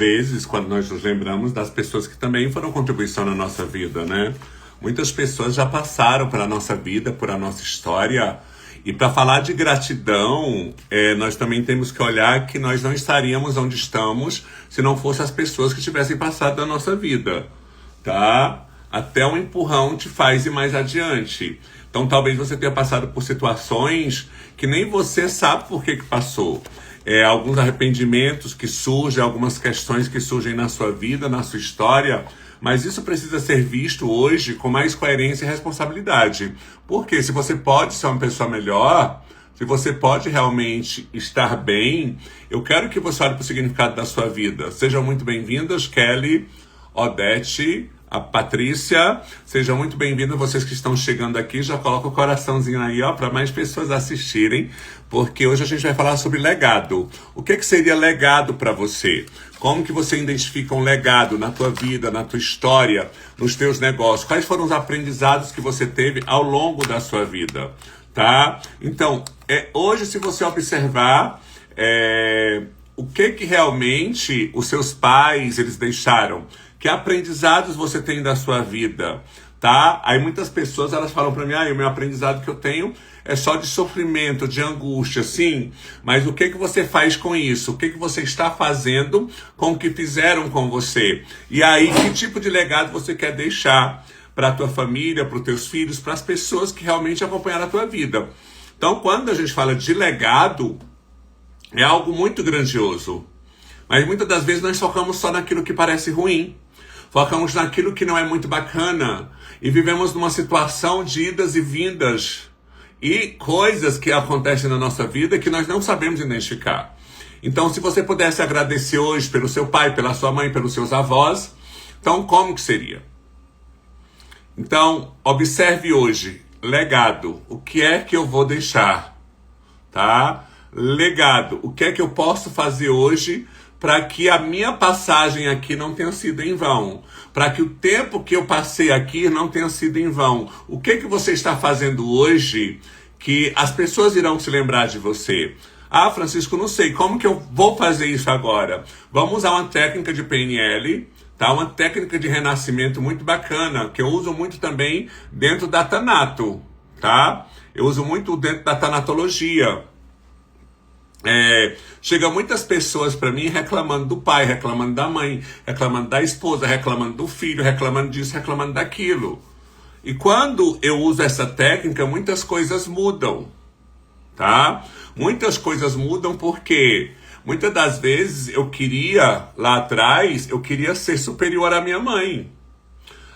vezes, quando nós nos lembramos das pessoas que também foram contribuição na nossa vida, né? Muitas pessoas já passaram pela nossa vida, por a nossa história. E para falar de gratidão, nós também temos que olhar que nós não estaríamos onde estamos se não fossem as pessoas que tivessem passado da nossa vida, tá? Até um empurrão te faz ir mais adiante. Então talvez você tenha passado por situações que nem você sabe por que passou. Alguns arrependimentos que surgem, algumas questões que surgem na sua vida, na sua história, mas isso precisa ser visto hoje com mais coerência e responsabilidade. Porque se você pode ser uma pessoa melhor, se você pode realmente estar bem, eu quero que você olhe para o significado da sua vida. Sejam muito bem-vindas, Kelly, Odete, a Patrícia, sejam muito bem-vindos vocês que estão chegando aqui. Já coloca o coraçãozinho aí, ó, para mais pessoas assistirem, porque hoje a gente vai falar sobre legado. O que seria legado para você? Como que você identifica um legado na tua vida, na tua história, nos teus negócios? Quais foram os aprendizados que você teve ao longo da sua vida, tá? Então, hoje, se você observar o que realmente os seus pais eles deixaram, que aprendizados você tem da sua vida, tá? Aí muitas pessoas elas falam para mim, o meu aprendizado que eu tenho é só de sofrimento, de angústia, sim. Mas o que você faz com isso? O que você está fazendo com o que fizeram com você? E aí, que tipo de legado você quer deixar para a tua família, para os teus filhos, para as pessoas que realmente acompanharam a tua vida? Então, quando a gente fala de legado, é algo muito grandioso. Mas muitas das vezes nós focamos só naquilo que parece ruim. Focamos naquilo que não é muito bacana. E vivemos numa situação de idas e vindas. E coisas que acontecem na nossa vida que nós não sabemos identificar. Então, se você pudesse agradecer hoje pelo seu pai, pela sua mãe, pelos seus avós, então como que seria? Então, observe hoje, legado, o que é que eu vou deixar? Tá? Legado, o que é que eu posso fazer hoje para que a minha passagem aqui não tenha sido em vão, para que o tempo que eu passei aqui não tenha sido em vão. O que você está fazendo hoje que as pessoas irão se lembrar de você? Ah, Francisco, não sei, como que eu vou fazer isso agora? Vamos usar uma técnica de PNL, tá? Uma técnica de renascimento muito bacana, que eu uso muito também dentro da Tanato, tá? Eu uso muito dentro da tanatologia. Chega muitas pessoas para mim reclamando do pai, reclamando da mãe, reclamando da esposa, reclamando do filho, reclamando disso, reclamando daquilo. E quando eu uso essa técnica, muitas coisas mudam, tá? Muitas coisas mudam porque muitas das vezes eu queria, lá atrás, eu queria ser superior à minha mãe.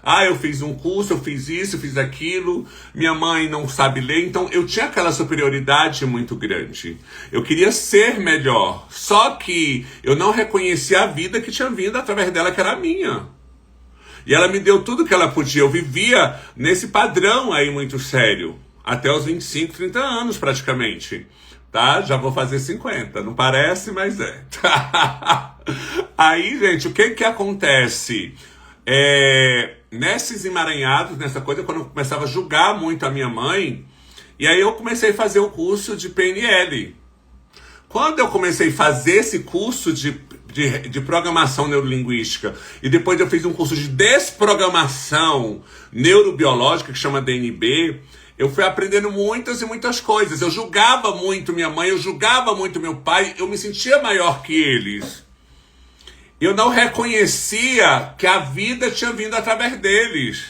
Ah, eu fiz um curso, eu fiz isso, eu fiz aquilo, minha mãe não sabe ler, então eu tinha aquela superioridade muito grande. Eu queria ser melhor, só que eu não reconhecia a vida que tinha vindo através dela, que era minha. E ela me deu tudo que ela podia, eu vivia nesse padrão aí muito sério, até os 25, 30 anos praticamente. Tá? Já vou fazer 50, não parece, mas é. Aí, gente, o que acontece? Nesses emaranhados, nessa coisa, quando eu começava a julgar muito a minha mãe, e aí eu comecei a fazer o curso de PNL. Quando eu comecei a fazer esse curso de programação neurolinguística, e depois eu fiz um curso de desprogramação neurobiológica, que chama DNB, eu fui aprendendo muitas e muitas coisas. Eu julgava muito minha mãe, eu julgava muito meu pai, eu me sentia maior que eles. Eu não reconhecia que a vida tinha vindo através deles.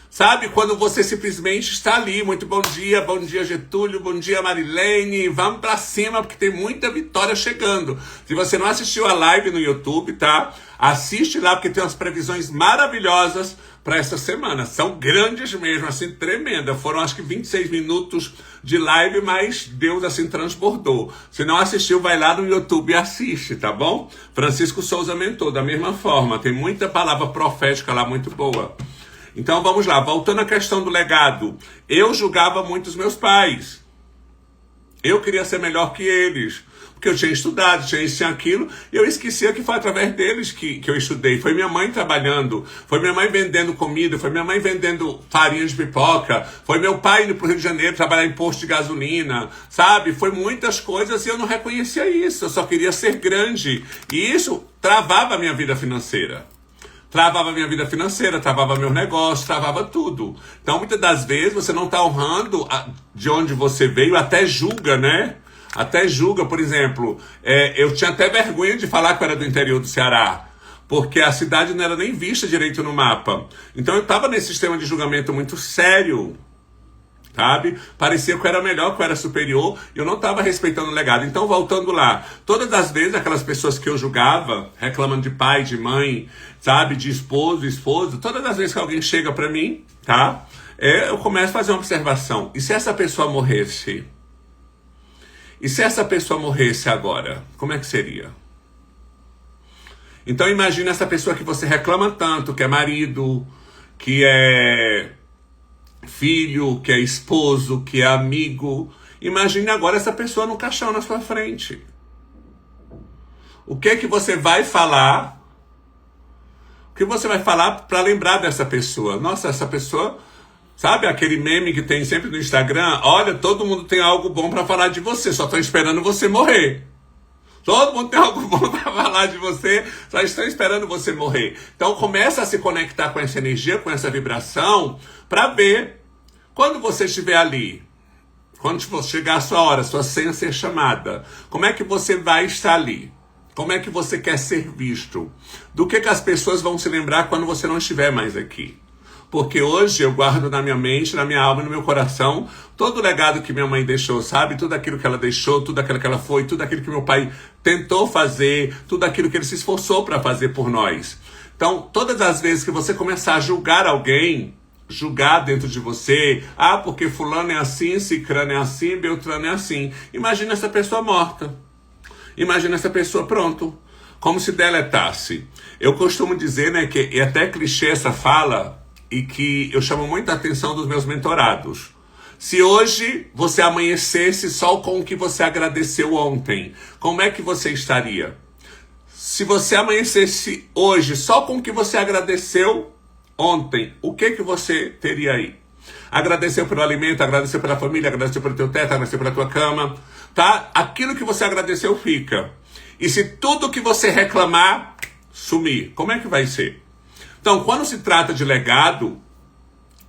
Sabe, quando você simplesmente está ali, muito bom dia Getúlio, bom dia Marilene, vamos pra cima porque tem muita vitória chegando. Se você não assistiu a live no YouTube, tá? Assiste lá porque tem umas previsões maravilhosas para essa semana. São grandes mesmo, assim, tremenda. Foram acho que 26 minutos de live, mas Deus assim transbordou. Se não assistiu, vai lá no YouTube e assiste, tá bom? Francisco Souza Mentor, da mesma forma. Tem muita palavra profética lá muito boa. Então vamos lá, voltando à questão do legado. Eu julgava muito os meus pais. Eu queria ser melhor que eles. Porque eu tinha estudado, tinha isso, tinha aquilo, e eu esquecia que foi através deles que eu estudei. Foi minha mãe trabalhando, foi minha mãe vendendo comida, foi minha mãe vendendo farinha de pipoca, foi meu pai indo pro Rio de Janeiro trabalhar em posto de gasolina, sabe? Foi muitas coisas e eu não reconhecia isso, eu só queria ser grande. E isso travava a minha vida financeira. Travava minha vida financeira, travava meus negócios, travava tudo. Então, muitas das vezes, você não está honrando de onde você veio, até julga, né? Até julga, por exemplo, eu tinha até vergonha de falar que eu era do interior do Ceará, porque a cidade não era nem vista direito no mapa. Então, eu estava nesse sistema de julgamento muito sério, sabe? Parecia que eu era melhor, que eu era superior, e eu não estava respeitando o legado. Então, voltando lá, todas as vezes aquelas pessoas que eu julgava, reclamando de pai, de mãe, sabe, de esposo, todas as vezes que alguém chega para mim, tá? Eu começo a fazer uma observação. E se essa pessoa morresse? E se essa pessoa morresse agora? Como é que seria? Então, imagina essa pessoa que você reclama tanto, que é marido, que é filho, que é esposo, que é amigo. Imagine agora essa pessoa no caixão na sua frente. O que você vai falar? O que você vai falar para lembrar dessa pessoa? Nossa, essa pessoa, sabe aquele meme que tem sempre no Instagram? Olha, todo mundo tem algo bom para falar de você, só estão esperando você morrer. Todo mundo tem algo bom para falar de você, só estão esperando você morrer. Então começa a se conectar com essa energia, com essa vibração, para ver, quando você estiver ali, quando chegar a sua hora, sua senha ser chamada, como é que você vai estar ali? Como é que você quer ser visto? Do que as pessoas vão se lembrar quando você não estiver mais aqui? Porque hoje eu guardo na minha mente, na minha alma e no meu coração todo o legado que minha mãe deixou, sabe? Tudo aquilo que ela deixou, tudo aquilo que ela foi, tudo aquilo que meu pai tentou fazer, tudo aquilo que ele se esforçou para fazer por nós. Então, todas as vezes que você começar a julgar alguém, julgar dentro de você, porque fulano é assim, cicrano é assim, beltrano é assim. Imagina essa pessoa morta. Imagina essa pessoa, pronto, como se deletasse. Eu costumo dizer, né, que é até clichê essa fala, e que eu chamo muita atenção dos meus mentorados. Se hoje você amanhecesse só com o que você agradeceu ontem, como é que você estaria? Se você amanhecesse hoje só com o que você agradeceu ontem, o que você teria aí? Agradeceu pelo alimento, agradeceu pela família, agradeceu pelo teu teto, agradeceu pela tua cama, tá? Aquilo que você agradeceu fica. E se tudo que você reclamar sumir, como é que vai ser? Então, quando se trata de legado,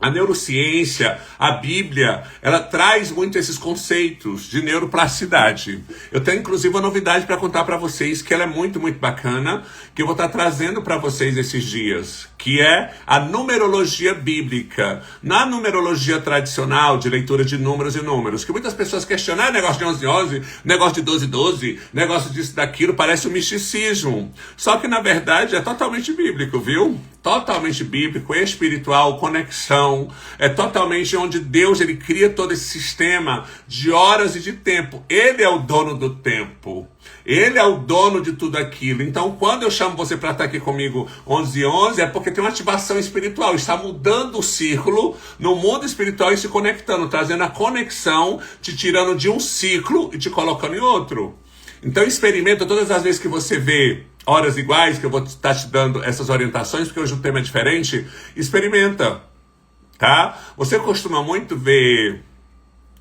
a neurociência, a Bíblia, ela traz muito esses conceitos de neuroplasticidade. Eu tenho, inclusive, uma novidade para contar para vocês, que ela é muito, muito bacana, que eu vou estar trazendo para vocês esses dias, que é a numerologia bíblica. Na numerologia tradicional, de leitura de números e números, que muitas pessoas questionam, negócio de 11, negócio de 12, negócio disso, daquilo, parece um misticismo. Só que, na verdade, é totalmente bíblico, viu? Totalmente bíblico, espiritual, conexão, é totalmente onde Deus ele cria todo esse sistema de horas e de tempo. Ele é o dono do tempo, ele é o dono de tudo aquilo. Então, quando eu chamo você para estar aqui comigo 11:11, é porque tem uma ativação espiritual, está mudando o círculo no mundo espiritual e se conectando, trazendo a conexão, te tirando de um ciclo e te colocando em outro. Então experimenta todas as vezes que você vê horas iguais, que eu vou estar te dando essas orientações, porque hoje o tema é diferente, experimenta, tá? Você costuma muito ver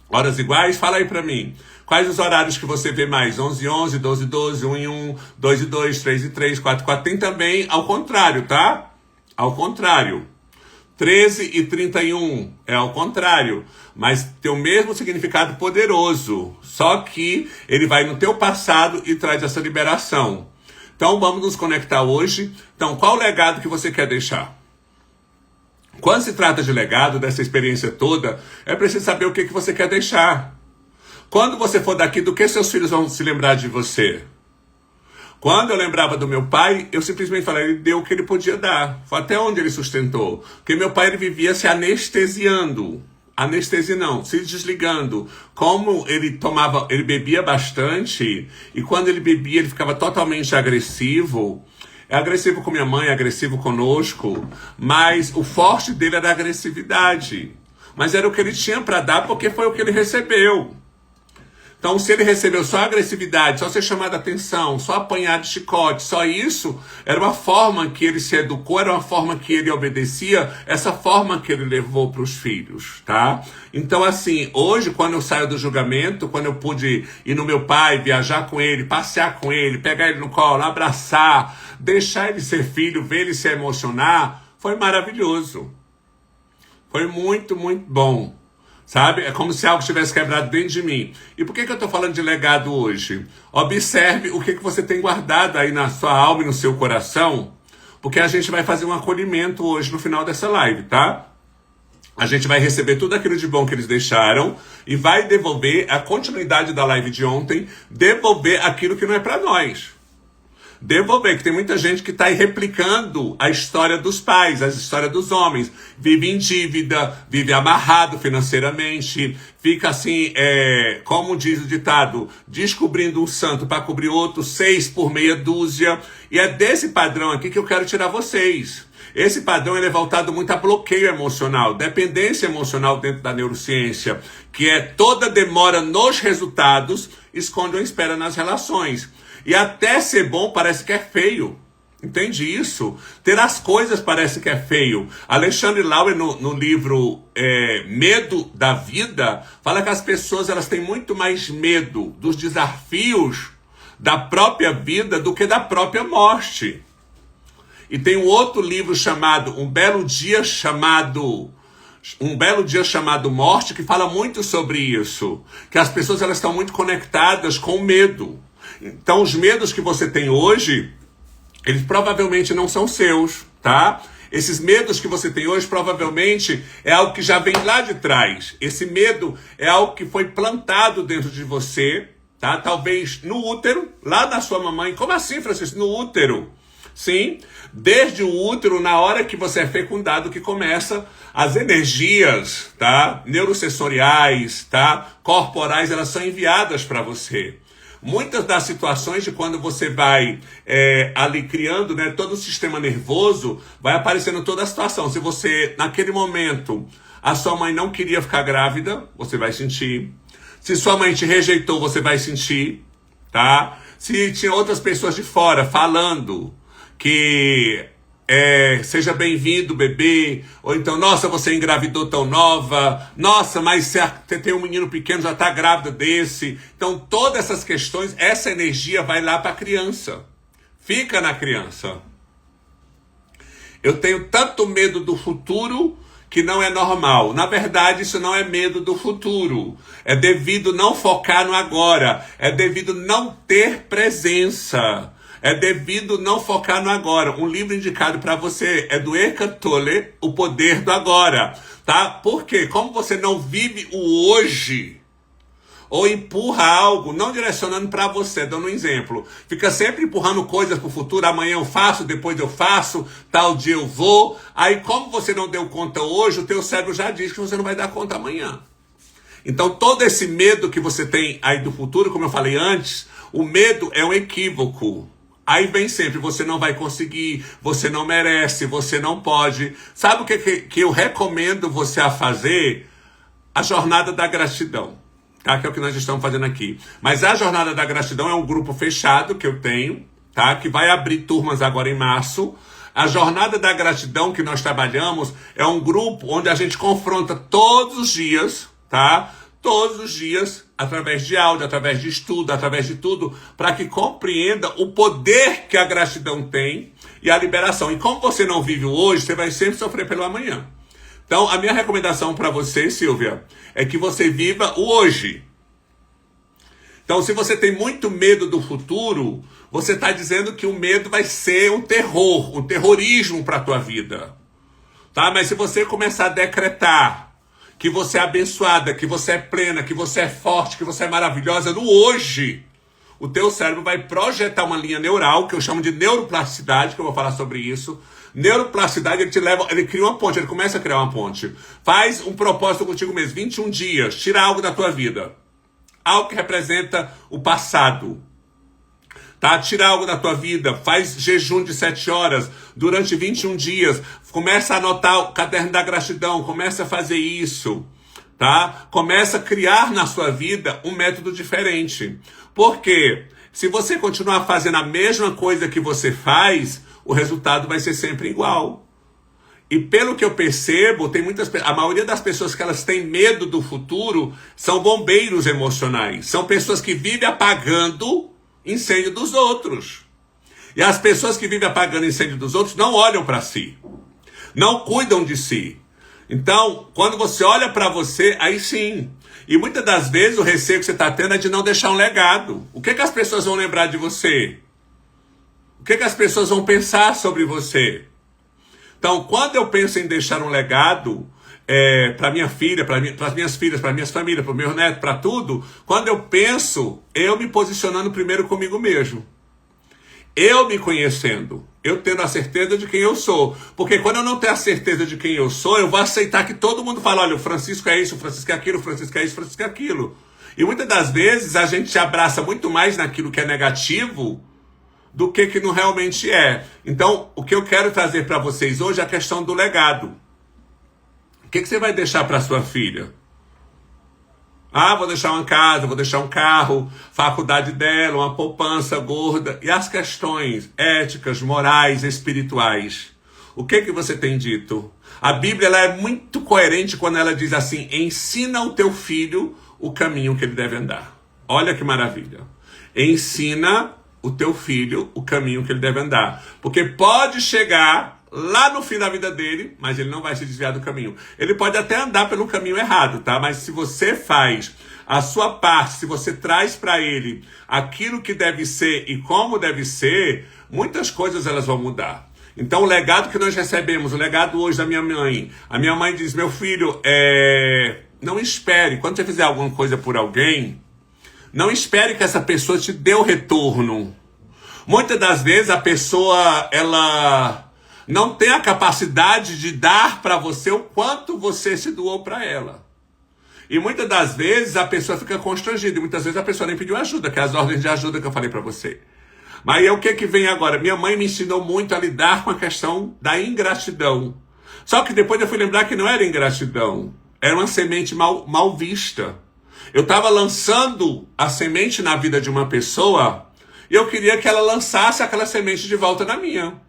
horas iguais? Fala aí pra mim. Quais os horários que você vê mais? 11:11, 12:12, 1:1, 2:2, 3:3, 4:4. Tem também ao contrário, tá? Ao contrário. 13:31 é ao contrário, mas tem o mesmo significado poderoso, só que ele vai no teu passado e traz essa liberação. Então vamos nos conectar hoje. Então, qual o legado que você quer deixar? Quando se trata de legado, dessa experiência toda, é preciso saber o que você quer deixar. Quando você for daqui, do que seus filhos vão se lembrar de você? Quando eu lembrava do meu pai, eu simplesmente falei, ele deu o que ele podia dar. Foi até onde ele sustentou. Porque meu pai ele vivia se anestesiando. Anestesia não, se desligando. Como ele bebia bastante, e quando ele bebia ele ficava totalmente agressivo. É agressivo com minha mãe, é agressivo conosco, mas o forte dele era a agressividade. Mas era o que ele tinha para dar porque foi o que ele recebeu. Então, se ele recebeu só agressividade, só ser chamado a atenção, só apanhar de chicote, só isso, era uma forma que ele se educou, era uma forma que ele obedecia, essa forma que ele levou para os filhos, tá? Então, assim, hoje, quando eu saio do julgamento, quando eu pude ir no meu pai, viajar com ele, passear com ele, pegar ele no colo, abraçar, deixar ele ser filho, ver ele se emocionar, foi maravilhoso. Foi muito, muito bom. Sabe? É como se algo tivesse quebrado dentro de mim. E por que eu estou falando de legado hoje? Observe o que você tem guardado aí na sua alma e no seu coração, porque a gente vai fazer um acolhimento hoje no final dessa live, tá? A gente vai receber tudo aquilo de bom que eles deixaram e vai devolver a continuidade da live de ontem, devolver aquilo que não é para nós. Devolver, que tem muita gente que está aí replicando a história dos pais, a história dos homens. Vive em dívida, vive amarrado financeiramente, fica assim, como diz o ditado, descobrindo um santo para cobrir outro, 6 por meia dúzia. E é desse padrão aqui que eu quero tirar vocês. Esse padrão ele é voltado muito a bloqueio emocional, dependência emocional dentro da neurociência, que é toda demora nos resultados, esconde uma espera nas relações. E até ser bom parece que é feio. Entende isso? Ter as coisas parece que é feio. Alexandre Lauer, no livro Medo da Vida, fala que as pessoas elas têm muito mais medo dos desafios da própria vida do que da própria morte. E tem um outro livro chamado Um Belo Dia Chamado Morte, que fala muito sobre isso. Que as pessoas elas estão muito conectadas com o medo. Então, os medos que você tem hoje, eles provavelmente não são seus, tá? Esses medos que você tem hoje, provavelmente, é algo que já vem lá de trás. Esse medo é algo que foi plantado dentro de você, tá? Talvez no útero, lá na sua mamãe. Como assim, Francisco? No útero? Sim, desde o útero, na hora que você é fecundado, que começa as energias, tá? Neurosensoriais, tá? Corporais, elas são enviadas para você. Muitas das situações de quando você vai ali criando, né, todo o sistema nervoso, vai aparecendo toda a situação. Se você, naquele momento, a sua mãe não queria ficar grávida, você vai sentir. Se sua mãe te rejeitou, você vai sentir, tá? Se tinha outras pessoas de fora falando que seja bem-vindo, bebê, ou então, nossa, você engravidou tão nova, nossa, mas você tem um menino pequeno, já está grávida desse. Então, todas essas questões, essa energia vai lá para a criança, fica na criança. Eu tenho tanto medo do futuro que não é normal. Na verdade, isso não é medo do futuro, é devido não focar no agora, é devido não ter presença. É devido não focar no agora. Um livro indicado para você é do Eckhart Tolle, O Poder do Agora. Tá? Por quê? Como você não vive o hoje, ou empurra algo, não direcionando para você, dando um exemplo. Fica sempre empurrando coisas para o futuro. Amanhã eu faço, depois eu faço, tal dia eu vou. Aí como você não deu conta hoje, o teu cérebro já diz que você não vai dar conta amanhã. Então todo esse medo que você tem aí do futuro, como eu falei antes, o medo é um equívoco. Aí vem sempre, você não vai conseguir, você não merece, você não pode. Sabe o que eu recomendo você a fazer? A jornada da gratidão, tá? Que é o que nós estamos fazendo aqui. Mas a jornada da gratidão é um grupo fechado que eu tenho, tá? Que vai abrir turmas agora em março. A jornada da gratidão que nós trabalhamos é um grupo onde a gente confronta todos os dias, tá? Todos os dias, através de áudio, através de estudo, através de tudo, para que compreenda o poder que a gratidão tem e a liberação. E como você não vive o hoje, você vai sempre sofrer pelo amanhã. Então, a minha recomendação para você, Silvia, é que você viva o hoje. Então, se você tem muito medo do futuro, você está dizendo que o medo vai ser um terror, um terrorismo para a tua vida. Tá? Mas se você começar a decretar que você é abençoada, que você é plena, que você é forte, que você é maravilhosa no hoje, o teu cérebro vai projetar uma linha neural, que eu chamo de neuroplasticidade, que eu vou falar sobre isso. Neuroplasticidade, ele cria uma ponte, ele começa a criar uma ponte. Faz um propósito contigo mesmo, 21 dias, tira algo da tua vida. Algo que representa o passado. Tá? Tira algo da tua vida, faz jejum de 7 horas durante 21 dias, começa a anotar o caderno da gratidão, começa a fazer isso, tá? Começa a criar na sua vida um método diferente. Por quê? Se você continuar fazendo a mesma coisa que você faz, o resultado vai ser sempre igual. E pelo que eu percebo, a maioria das pessoas que elas têm medo do futuro são bombeiros emocionais. São pessoas que vivem apagando incêndio dos outros. E as pessoas que vivem apagando incêndio dos outros não olham para si. Não cuidam de si. Então, quando você olha para você, aí sim. E muitas das vezes o receio que você está tendo é de não deixar um legado. O que as pessoas vão lembrar de você? O que as pessoas vão pensar sobre você? Então, quando eu penso em deixar um legado para minha filha, para as minhas filhas, para minhas famílias, para o meu neto, para tudo, quando eu penso, eu me posicionando primeiro comigo mesmo. Eu me conhecendo, eu tendo a certeza de quem eu sou. Porque quando eu não tenho a certeza de quem eu sou, eu vou aceitar que todo mundo fala, olha, o Francisco é isso, o Francisco é aquilo, o Francisco é isso, o Francisco é aquilo. E muitas das vezes a gente se abraça muito mais naquilo que é negativo do que não realmente é. Então, o que eu quero trazer para vocês hoje é a questão do legado. O que você vai deixar para sua filha? Ah, vou deixar uma casa, vou deixar um carro, faculdade dela, uma poupança gorda. E as questões éticas, morais, espirituais? O que você tem dito? A Bíblia ela é muito coerente quando ela diz assim, ensina o teu filho o caminho que ele deve andar. Olha que maravilha. Ensina o teu filho o caminho que ele deve andar. Porque pode chegar lá no fim da vida dele, mas ele não vai se desviar do caminho. Ele pode até andar pelo caminho errado, tá? Mas se você faz a sua parte, se você traz para ele aquilo que deve ser e como deve ser, muitas coisas elas vão mudar. Então o legado que nós recebemos, o legado hoje da minha mãe, a minha mãe diz, meu filho, não espere, quando você fizer alguma coisa por alguém, não espere que essa pessoa te dê o retorno. Muitas das vezes a pessoa, ela não tem a capacidade de dar para você o quanto você se doou para ela. E muitas das vezes a pessoa fica constrangida. E muitas vezes a pessoa nem pediu ajuda, que é as ordens de ajuda que eu falei para você. Mas aí o que vem agora? Minha mãe me ensinou muito a lidar com a questão da ingratidão. Só que depois eu fui lembrar que não era ingratidão. Era uma semente mal vista. Eu estava lançando a semente na vida de uma pessoa e eu queria que ela lançasse aquela semente de volta na minha.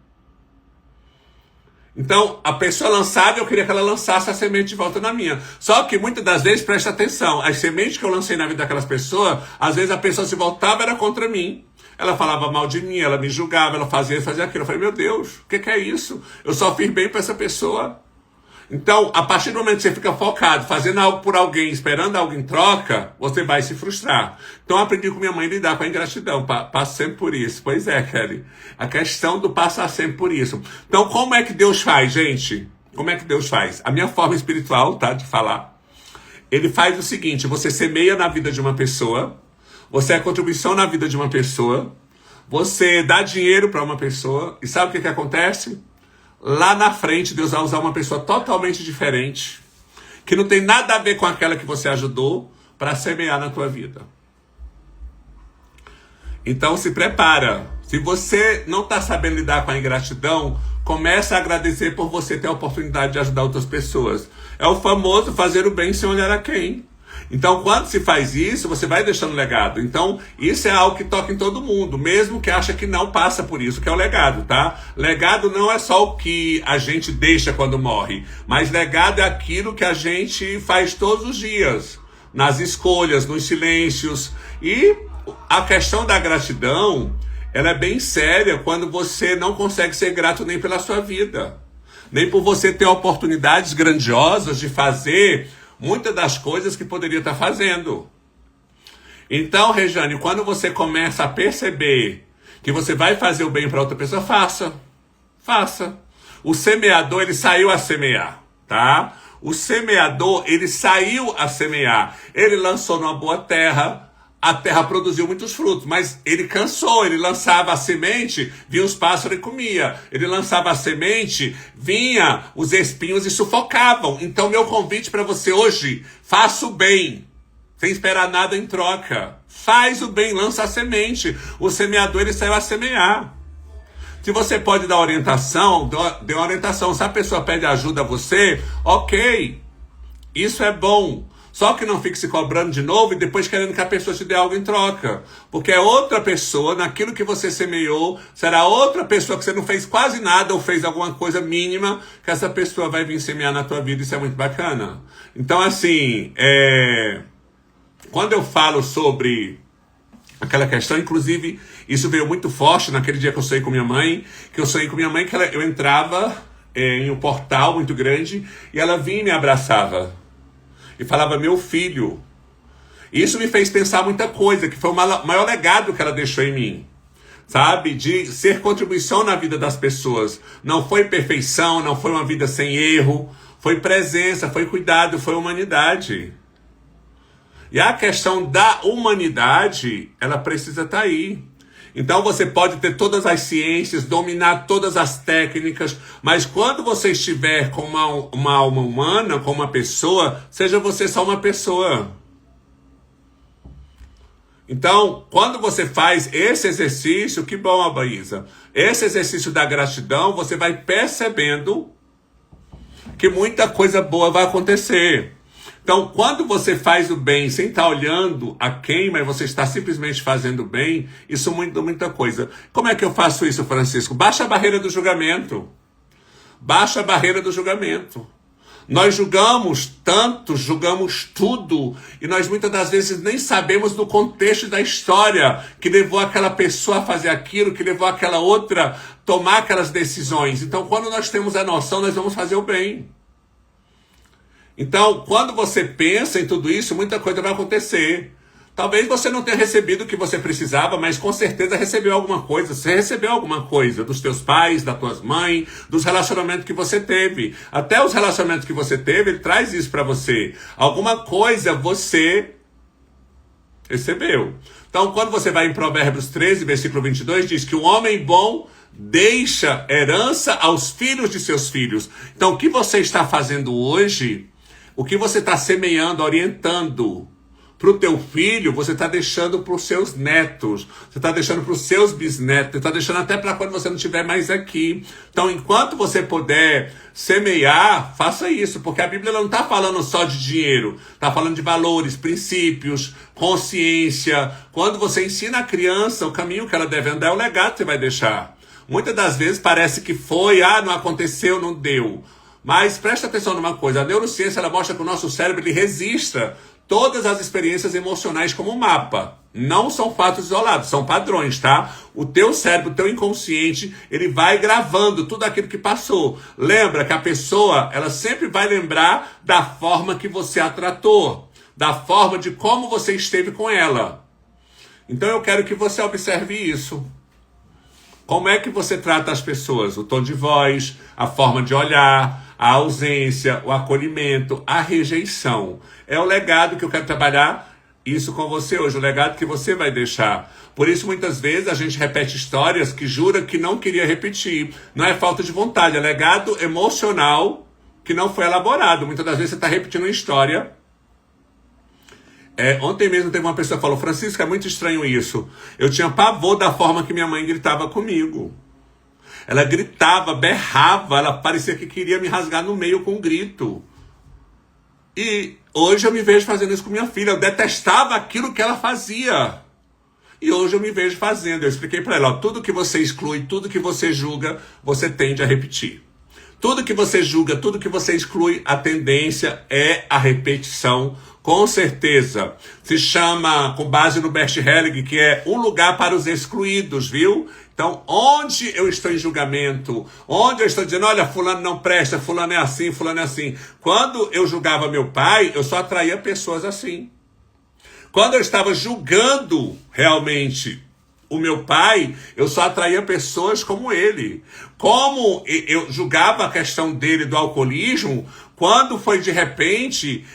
Então, a pessoa lançava, eu queria que ela lançasse a semente de volta na minha. Só que muitas das vezes, presta atenção, as sementes que eu lancei na vida daquelas pessoas, às vezes a pessoa se voltava, era contra mim. Ela falava mal de mim, ela me julgava, ela fazia aquilo. Eu falei, meu Deus, o que é isso? Eu só fiz bem para essa pessoa. Então, a partir do momento que você fica focado, fazendo algo por alguém, esperando algo em troca, você vai se frustrar. Então, eu aprendi com minha mãe a lidar com a ingratidão. Passo sempre por isso. Pois é, Kelly. A questão do passar sempre por isso. Então, como é que Deus faz, gente? Como é que Deus faz? A minha forma espiritual, tá, de falar. Ele faz o seguinte, você semeia na vida de uma pessoa, você é contribuição na vida de uma pessoa, você dá dinheiro para uma pessoa, e sabe o que acontece? Lá na frente, Deus vai usar uma pessoa totalmente diferente, que não tem nada a ver com aquela que você ajudou, para semear na tua vida. Então se prepara. Se você não está sabendo lidar com a ingratidão, começa a agradecer por você ter a oportunidade de ajudar outras pessoas. É o famoso fazer o bem sem olhar a quem. Então, quando se faz isso, você vai deixando legado. Então, isso é algo que toca em todo mundo, mesmo que acha que não passa por isso, que é o legado, tá? Legado não é só o que a gente deixa quando morre, mas legado é aquilo que a gente faz todos os dias, nas escolhas, nos silêncios. E a questão da gratidão, ela é bem séria quando você não consegue ser grato nem pela sua vida, nem por você ter oportunidades grandiosas de fazer muitas das coisas que poderia estar fazendo. Então, Rejane, quando você começa a perceber que você vai fazer o bem para outra pessoa, faça. Faça. O semeador, ele saiu a semear, tá? O semeador, ele saiu a semear. Ele lançou numa boa terra, a terra produziu muitos frutos, mas ele cansou, ele lançava a semente, vinha os pássaros e comia. Ele lançava a semente, vinha os espinhos e sufocavam. Então, meu convite para você hoje, faça o bem, sem esperar nada em troca. Faz o bem, lança a semente. O semeador, ele saiu a semear. Se você pode dar orientação, dê uma orientação. Se a pessoa pede ajuda a você, ok, isso é bom. Só que não fique se cobrando de novo e depois querendo que a pessoa te dê algo em troca. Porque é outra pessoa, naquilo que você semeou, será outra pessoa que você não fez quase nada ou fez alguma coisa mínima, que essa pessoa vai vir semear na tua vida. Isso é muito bacana. Então, assim, quando eu falo sobre aquela questão, inclusive, isso veio muito forte naquele dia que eu sonhei com minha mãe, que eu entrava em um portal muito grande e ela vinha e me abraçava e falava, meu filho. Isso me fez pensar muita coisa, que foi o maior legado que ela deixou em mim, sabe? De ser contribuição na vida das pessoas. Não foi perfeição, não foi uma vida sem erro, foi presença, foi cuidado, foi humanidade. E a questão da humanidade, ela precisa estar aí. Então você pode ter todas as ciências, dominar todas as técnicas, mas quando você estiver com uma alma humana, com uma pessoa, seja você só uma pessoa. Então, quando você faz esse exercício, que bom, Abaísa, esse exercício da gratidão, você vai percebendo que muita coisa boa vai acontecer. Então, quando você faz o bem sem estar olhando a quem, mas você está simplesmente fazendo o bem, isso muda muita coisa. Como é que eu faço isso, Francisco? Baixa a barreira do julgamento. Baixa a barreira do julgamento. Nós julgamos tanto, julgamos tudo, e nós muitas das vezes nem sabemos do contexto da história que levou aquela pessoa a fazer aquilo, que levou aquela outra a tomar aquelas decisões. Então, quando nós temos a noção, nós vamos fazer o bem. Então, quando você pensa em tudo isso, muita coisa vai acontecer. Talvez você não tenha recebido o que você precisava, mas com certeza recebeu alguma coisa. Você recebeu alguma coisa dos teus pais, das tuas mães, dos relacionamentos que você teve. Até os relacionamentos que você teve, ele traz isso para você. Alguma coisa você recebeu. Então, quando você vai em Provérbios 13, versículo 22, diz que o homem bom deixa herança aos filhos de seus filhos. Então, o que você está fazendo hoje, o que você está semeando, orientando para o teu filho, você está deixando para os seus netos, você está deixando para os seus bisnetos, você está deixando até para quando você não estiver mais aqui. Então, enquanto você puder semear, faça isso, porque a Bíblia não está falando só de dinheiro, está falando de valores, princípios, consciência. Quando você ensina a criança o caminho que ela deve andar, é o legado que você vai deixar. Muitas das vezes parece que foi, não aconteceu, não deu. Mas presta atenção numa coisa, a neurociência ela mostra que o nosso cérebro ele registra todas as experiências emocionais como um mapa. Não são fatos isolados, são padrões, tá? O teu cérebro, o teu inconsciente, ele vai gravando tudo aquilo que passou. Lembra que a pessoa, ela sempre vai lembrar da forma que você a tratou, da forma de como você esteve com ela. Então eu quero que você observe isso. Como é que você trata as pessoas? O tom de voz, a forma de olhar, a ausência, o acolhimento, a rejeição. É o legado que eu quero trabalhar isso com você hoje, o legado que você vai deixar. Por isso, muitas vezes, a gente repete histórias que jura que não queria repetir. Não é falta de vontade, é legado emocional que não foi elaborado. Muitas das vezes você está repetindo uma história. Ontem mesmo teve uma pessoa que falou, Francisco, é muito estranho isso. Eu tinha pavor da forma que minha mãe gritava comigo. Ela gritava, berrava, ela parecia que queria me rasgar no meio com um grito. E hoje eu me vejo fazendo isso com minha filha. Eu detestava aquilo que ela fazia. E hoje eu me vejo fazendo. Eu expliquei para ela, tudo que você exclui, tudo que você julga, você tende a repetir. Tudo que você julga, tudo que você exclui, a tendência é a repetição. Com certeza. Se chama, com base no Bert Helling, que é um lugar para os excluídos, viu? Então, onde eu estou em julgamento, onde eu estou dizendo, olha, fulano não presta, fulano é assim, fulano é assim. Quando eu julgava meu pai, eu só atraía pessoas assim. Quando eu estava julgando realmente o meu pai, eu só atraía pessoas como ele. Como eu julgava a questão dele do alcoolismo, quando foi de repente,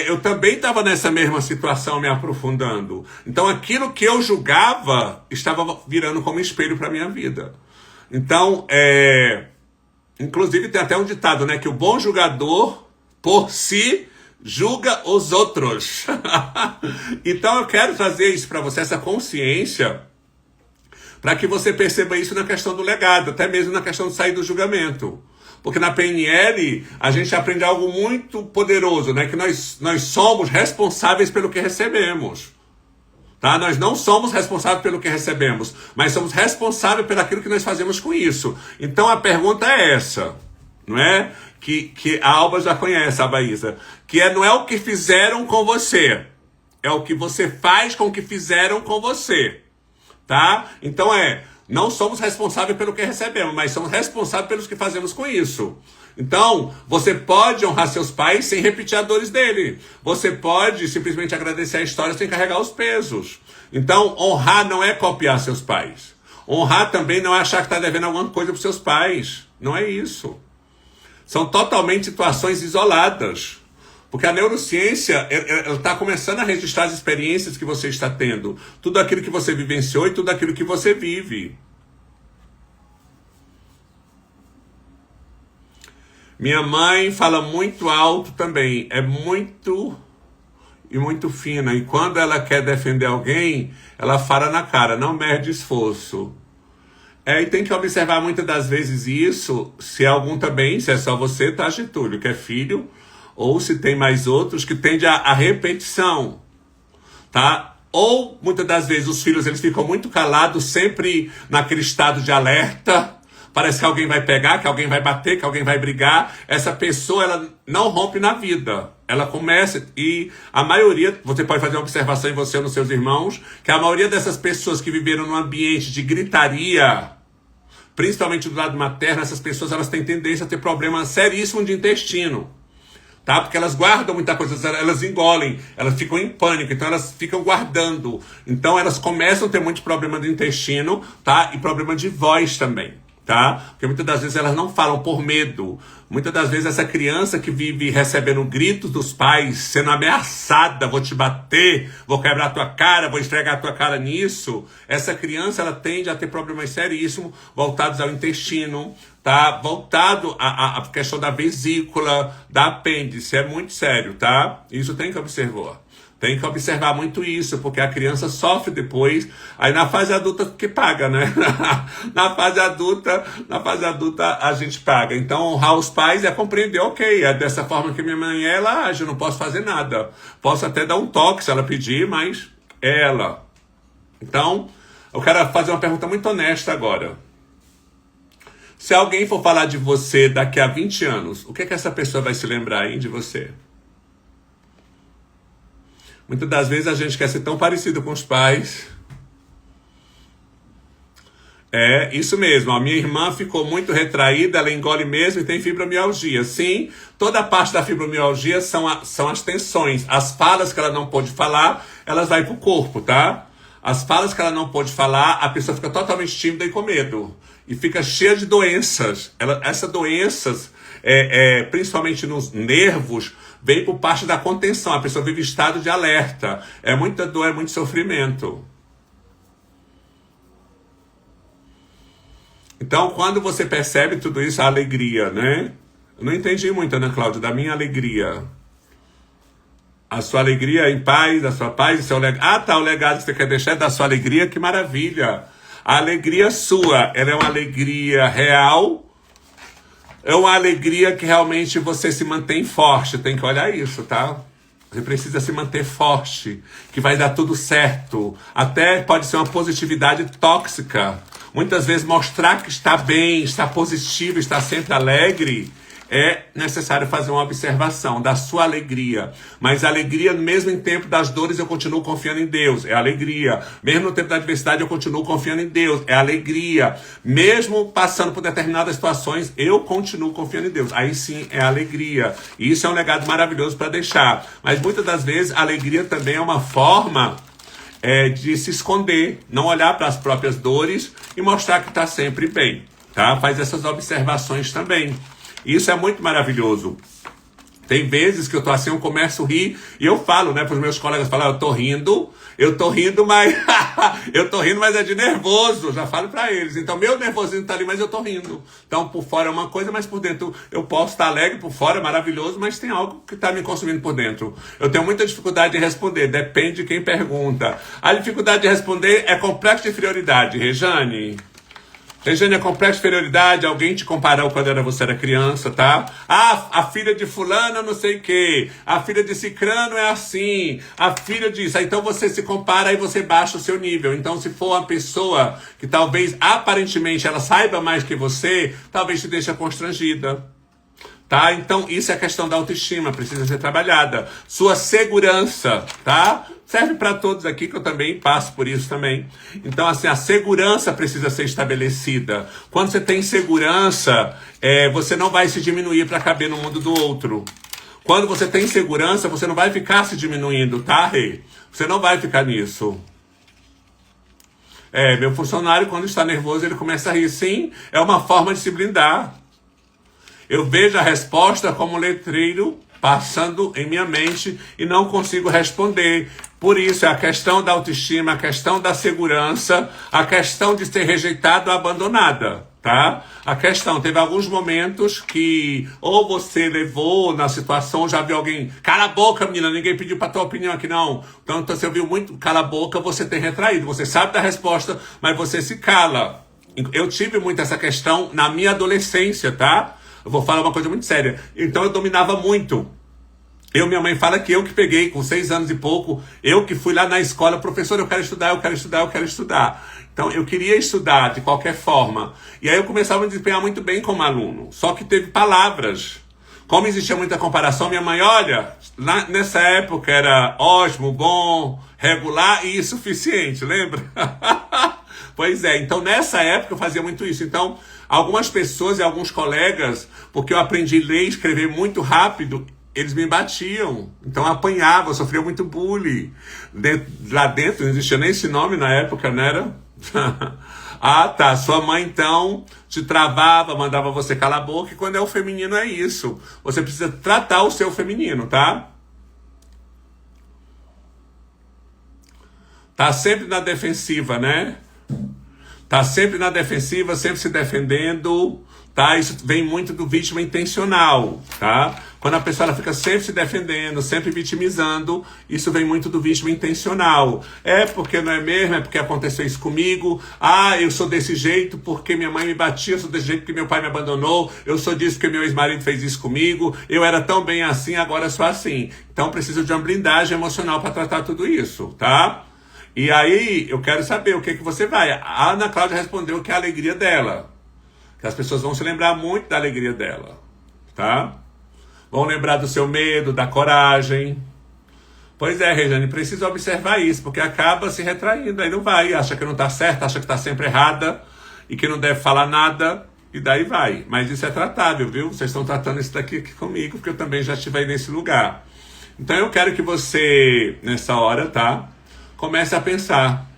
eu também estava nessa mesma situação me aprofundando. Então aquilo que eu julgava estava virando como espelho para a minha vida. Então, inclusive tem até um ditado, né? Que o bom julgador, por si, julga os outros. Então eu quero trazer isso para você, essa consciência, para que você perceba isso na questão do legado, até mesmo na questão de sair do julgamento. Porque na PNL a gente aprende algo muito poderoso, né? Que nós somos responsáveis pelo que recebemos. Tá? Nós não somos responsáveis pelo que recebemos, mas somos responsáveis pelo aquilo que nós fazemos com isso. Então a pergunta é essa, não é? Que a Alba já conhece, a Baísa, não é o que fizeram com você, é o que você faz com o que fizeram com você, tá? Então não somos responsáveis pelo que recebemos, mas somos responsáveis pelos que fazemos com isso. Então, você pode honrar seus pais sem repetir as dores dele. Você pode simplesmente agradecer a história sem carregar os pesos. Então, honrar não é copiar seus pais. Honrar também não é achar que está devendo alguma coisa para seus pais. Não é isso. São totalmente situações isoladas. Porque a neurociência está começando a registrar as experiências que você está tendo. Tudo aquilo que você vivenciou e tudo aquilo que você vive. Minha mãe fala muito alto também. É muito fina. E quando ela quer defender alguém, ela fala na cara. Não mede esforço. E tem que observar muitas das vezes isso. Se é algum também, se é só você, tá, Getúlio, que é filho. Ou se tem mais outros que tende a repetição, tá? Ou, muitas das vezes, os filhos eles ficam muito calados, sempre naquele estado de alerta. Parece que alguém vai pegar, que alguém vai bater, que alguém vai brigar. Essa pessoa, ela não rompe na vida. Ela começa, e a maioria, você pode fazer uma observação em você ou nos seus irmãos, que a maioria dessas pessoas que viveram num ambiente de gritaria, principalmente do lado materno, essas pessoas elas têm tendência a ter problema seríssimo de intestino. Tá? Porque elas guardam muita coisa, elas engolem, elas ficam em pânico, então elas ficam guardando. Então elas começam a ter muito problema do intestino, tá? E problema de voz também, tá? Porque muitas das vezes elas não falam por medo. Muitas das vezes essa criança que vive recebendo gritos dos pais, sendo ameaçada, vou te bater, vou quebrar tua cara, vou esfregar tua cara nisso, essa criança ela tende a ter problemas seríssimos voltados ao intestino, tá? Voltado à questão da vesícula, da apêndice, é muito sério, tá? Isso tem que observar. Tem que observar muito isso, porque a criança sofre depois, aí na fase adulta que paga, né? na fase adulta a gente paga. Então honrar os pais é compreender, ok, é dessa forma que minha mãe ela age, eu não posso fazer nada. Posso até dar um toque se ela pedir, mas é ela. Então, eu quero fazer uma pergunta muito honesta agora. Se alguém for falar de você daqui a 20 anos, o que é que essa pessoa vai se lembrar, hein, de você? Muitas das vezes a gente quer ser tão parecido com os pais. É, isso mesmo. A minha irmã ficou muito retraída, ela engole mesmo e tem fibromialgia. Sim, toda a parte da fibromialgia são as tensões. As falas que ela não pôde falar, elas vão para o corpo, tá? As falas que ela não pôde falar, a pessoa fica totalmente tímida e com medo. E fica cheia de doenças. Essas doenças, principalmente nos nervos, vem por parte da contenção. A pessoa vive em estado de alerta. É muita dor, é muito sofrimento. Então, quando você percebe tudo isso, a alegria, né? Eu não entendi muito, Ana Cláudia, da minha alegria. A sua alegria em paz, a sua paz, o seu legado. Ah, tá, o legado que você quer deixar é da sua alegria, que maravilha. A alegria sua, ela é uma alegria real. É uma alegria que realmente você se mantém forte. Tem que olhar isso, tá? Você precisa se manter forte, que vai dar tudo certo. Até pode ser uma positividade tóxica. Muitas vezes mostrar que está bem, está positivo, está sempre alegre, é necessário fazer uma observação da sua alegria. Mas a alegria, mesmo em tempo das dores, eu continuo confiando em Deus. É alegria. Mesmo no tempo da adversidade, eu continuo confiando em Deus. É alegria. Mesmo passando por determinadas situações, eu continuo confiando em Deus. Aí sim é alegria. E isso é um legado maravilhoso para deixar. Mas muitas das vezes, a alegria também é uma forma de se esconder. Não olhar para as próprias dores e mostrar que está sempre bem. Tá? Faz essas observações também. Isso é muito maravilhoso. Tem vezes que eu tô assim, eu começo a rir e eu falo, né, pros meus colegas, falar, eu tô rindo, mas eu tô rindo, mas é de nervoso, já falo pra eles. Então, meu nervosinho tá ali, mas eu tô rindo. Então, por fora é uma coisa, mas por dentro eu posso estar alegre, por fora é maravilhoso, mas tem algo que tá me consumindo por dentro. Eu tenho muita dificuldade de responder, depende de quem pergunta. A dificuldade de responder é complexo de inferioridade, Rejane. Regênia, complexo de inferioridade, alguém te comparou quando você era criança, tá? Ah, a filha de fulano não sei o quê, a filha de cicrano é assim, a filha disso. Aí, então você se compara e você baixa o seu nível. Então se for uma pessoa que talvez aparentemente ela saiba mais que você, talvez te deixe constrangida. Tá? Então isso é a questão da autoestima, precisa ser trabalhada. Sua segurança, tá? Serve para todos aqui, que eu também passo por isso também. Então, assim, a segurança precisa ser estabelecida. Quando você tem segurança, você não vai se diminuir para caber no mundo do outro. Quando você tem segurança, você não vai ficar se diminuindo, tá, Rei? Você não vai ficar nisso. Meu funcionário, quando está nervoso, ele começa a rir. Sim, é uma forma de se blindar. Eu vejo a resposta como letreiro passando em minha mente e não consigo responder. Por isso, é a questão da autoestima, a questão da segurança, a questão de ser rejeitada ou abandonada, tá? A questão, teve alguns momentos que ou você levou na situação, já viu alguém, cala a boca, menina, ninguém pediu pra tua opinião aqui, não. Então, você ouviu muito, cala a boca, você tem retraído. Você sabe da resposta, mas você se cala. Eu tive muito essa questão na minha adolescência, tá? Eu vou falar uma coisa muito séria. Então eu dominava muito. Minha mãe fala que eu que peguei com 6 anos e pouco, eu que fui lá na escola, professor, eu quero estudar, eu quero estudar, eu quero estudar. Então eu queria estudar de qualquer forma. E aí eu começava a me desempenhar muito bem como aluno. Só que teve palavras. Como existia muita comparação, minha mãe, olha, nessa época era ótimo, bom, regular e insuficiente, lembra? Pois é, então nessa época eu fazia muito isso. Então, algumas pessoas e alguns colegas, porque eu aprendi a ler e escrever muito rápido, eles me batiam. Então eu apanhava, eu sofria muito bullying. Lá dentro não existia nem esse nome na época, não era? Ah, tá. Sua mãe, então, te travava, mandava você calar a boca, e quando é o feminino é isso. Você precisa tratar o seu feminino, tá? Tá sempre na defensiva, né? Tá sempre na defensiva, sempre se defendendo, tá? Isso vem muito do vítima intencional, tá? Quando a pessoa ela fica sempre se defendendo, sempre vitimizando, isso vem muito do vítima intencional. É porque não é mesmo, é porque aconteceu isso comigo. Ah, eu sou desse jeito porque minha mãe me batia, eu sou desse jeito porque meu pai me abandonou, eu sou disso porque meu ex-marido fez isso comigo, eu era tão bem assim, agora sou assim. Então preciso de uma blindagem emocional para tratar tudo isso, tá? E aí, eu quero saber o que você vai. A Ana Cláudia respondeu que é a alegria dela. Que as pessoas vão se lembrar muito da alegria dela. Tá? Vão lembrar do seu medo, da coragem. Pois é, Regiane, precisa observar isso, porque acaba se retraindo. Aí não vai, acha que não tá certa, acha que tá sempre errada, e que não deve falar nada, e daí vai. Mas isso é tratável, viu? Vocês estão tratando isso daqui aqui comigo, porque eu também já estive aí nesse lugar. Então eu quero que você, nessa hora, tá? Comece a pensar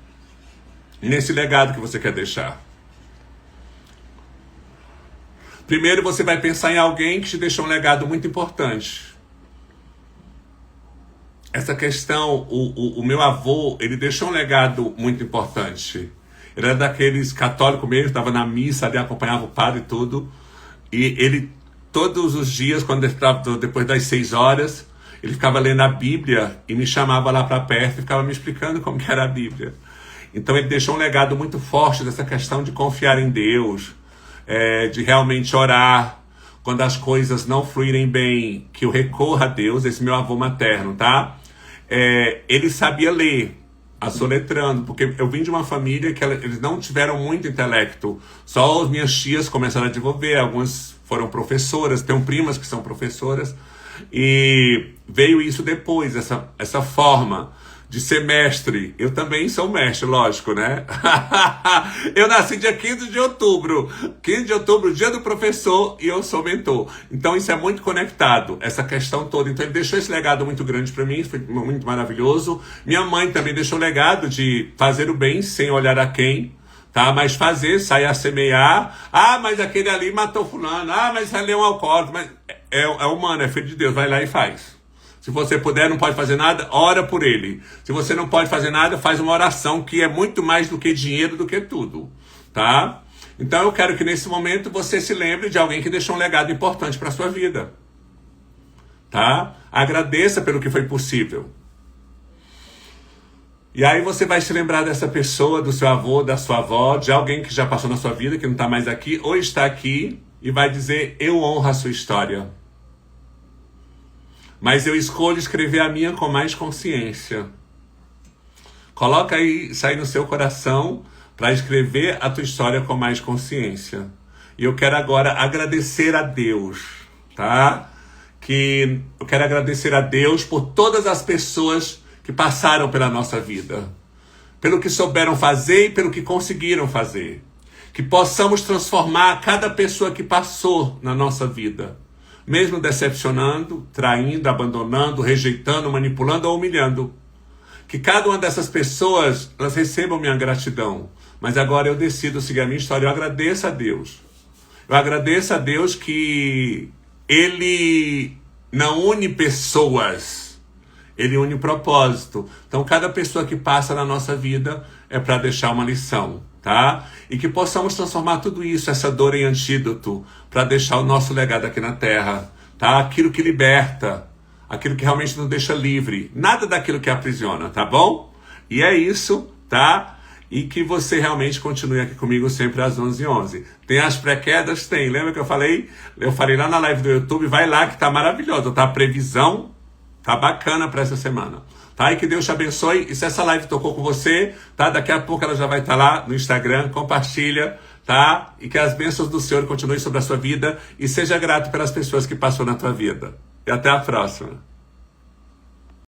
nesse legado que você quer deixar. Primeiro você vai pensar em alguém que te deixou um legado muito importante. Essa questão, o meu avô, ele deixou um legado muito importante. Ele era daqueles católicos mesmo, estava na missa, ali acompanhava o padre e tudo. E ele, todos os dias, quando ele estava depois das 6 horas, ele ficava lendo a Bíblia e me chamava lá para perto e ficava me explicando como que era a Bíblia. Então ele deixou um legado muito forte dessa questão de confiar em Deus, de realmente orar quando as coisas não fluírem bem, que eu recorra a Deus, esse meu avô materno, tá? Ele sabia ler, assoletrando, porque eu vim de uma família que eles não tiveram muito intelecto. Só as minhas tias começaram a desenvolver, algumas foram professoras, tenho primas que são professoras, e veio isso depois, essa forma de ser mestre. Eu também sou mestre, lógico, né? Eu nasci dia 15 de outubro. 15 de outubro, dia do professor, e eu sou mentor. Então isso é muito conectado, essa questão toda. Então ele deixou esse legado muito grande para mim, foi muito maravilhoso. Minha mãe também deixou o legado de fazer o bem sem olhar a quem, tá? Mas fazer, sair a semear. Ah, mas aquele ali matou fulano. Ah, mas ali é um alcoólico. Mas é humano, é filho de Deus, vai lá e faz. Se você puder, não pode fazer nada, ora por ele. Se você não pode fazer nada, faz uma oração, que é muito mais do que dinheiro, do que tudo, tá? Então eu quero que nesse momento você se lembre de alguém que deixou um legado importante para a sua vida, tá? Agradeça pelo que foi possível. E aí você vai se lembrar dessa pessoa, do seu avô, da sua avó, de alguém que já passou na sua vida, que não está mais aqui, ou está aqui, e vai dizer, eu honro a sua história. Mas eu escolho escrever a minha com mais consciência. Coloca aí, isso aí no seu coração, para escrever a tua história com mais consciência. E eu quero agora agradecer a Deus, tá? Eu quero agradecer a Deus por todas as pessoas que passaram pela nossa vida, pelo que souberam fazer e pelo que conseguiram fazer. Que possamos transformar cada pessoa que passou na nossa vida, mesmo decepcionando, traindo, abandonando, rejeitando, manipulando ou humilhando. Que cada uma dessas pessoas, elas recebam minha gratidão. Mas agora eu decido seguir a minha história. Eu agradeço a Deus. Eu agradeço a Deus que Ele não une pessoas, Ele une propósito. Então, cada pessoa que passa na nossa vida é para deixar uma lição, tá? E que possamos transformar tudo isso, essa dor em antídoto, para deixar o nosso legado aqui na Terra, tá? Aquilo que liberta, aquilo que realmente nos deixa livre. Nada daquilo que aprisiona, tá bom? E é isso, tá? E que você realmente continue aqui comigo sempre às 11h11. Tem as pré-quedas? Tem. Lembra que eu falei? Eu falei lá na live do YouTube, vai lá que tá maravilhoso, tá? A previsão tá bacana para essa semana, tá? E que Deus te abençoe. E se essa live tocou com você, tá? Daqui a pouco ela já vai estar lá no Instagram, compartilha, tá? E que as bênçãos do Senhor continuem sobre a sua vida e seja grato pelas pessoas que passou na tua vida. E até a próxima.